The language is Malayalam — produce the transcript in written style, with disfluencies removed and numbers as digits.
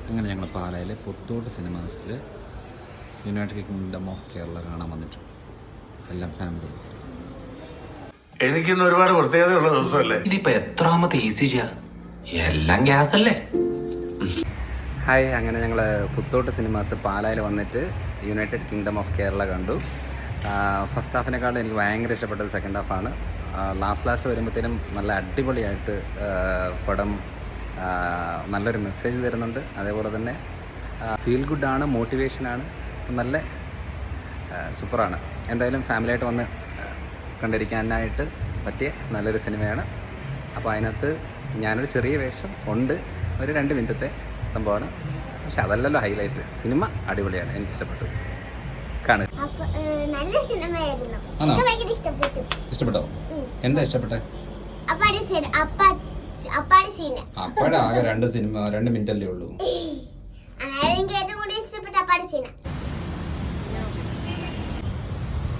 അങ്ങനെ ഞങ്ങൾ പാലായിലെ പുത്തോട്ട് സിനിമാസിൽ യുണൈറ്റഡ് കിങ്ഡം ഓഫ് കേരള കാണാൻ വന്നിട്ട് എല്ലാം ഫാമിലി. എനിക്കിന്ന് ഒരുപാട് പ്രത്യേകതയുള്ള ദിവസമല്ലേ. ഇതിപ്പോ എത്രാമത്തെ എല്ലാം ഗ്യാസ് അല്ലേ. ഹായ്, അങ്ങനെ ഞങ്ങൾ പുത്തോട്ട് സിനിമാസ് പാലായിൽ വന്നിട്ട് യുണൈറ്റഡ് കിങ്ഡം ഓഫ് കേരള കണ്ടു. ഫസ്റ്റ് ഹാഫിനെക്കാളും എനിക്ക് ഭയങ്കര ഇഷ്ടപ്പെട്ടത് സെക്കൻഡ് ഹാഫാണ്. ലാസ്റ്റ് വരുമ്പോഴത്തേനും നല്ല അടിപൊളിയായിട്ട് പടം നല്ലൊരു മെസ്സേജ് തരുന്നുണ്ട്. അതേപോലെ തന്നെ ഫീൽ ഗുഡാണ്, മോട്ടിവേഷനാണ്, നല്ല സൂപ്പറാണ്. എന്തായാലും ഫാമിലിയായിട്ട് വന്ന് കണ്ടിരിക്കാനായിട്ട് പറ്റിയ നല്ലൊരു സിനിമയാണ്. അപ്പോൾ അതിനകത്ത് ഞാനൊരു ചെറിയ വേഷം ഉണ്ട്, ഒരു 2 മിനിറ്റത്തെ സംഭവമാണ്. പക്ഷെ അതല്ലല്ലോ ഹൈലൈറ്റ്. സിനിമ അടിപൊളിയാണ്, എനിക്കിഷ്ടപ്പെട്ടു. കാണുക. ഇഷ്ടപ്പെട്ടോ? എന്താ ഇഷ്ടപ്പെട്ടെ? അപ്പോഴാകെ 2 മിനിറ്റ് അല്ലേ ഉള്ളൂ.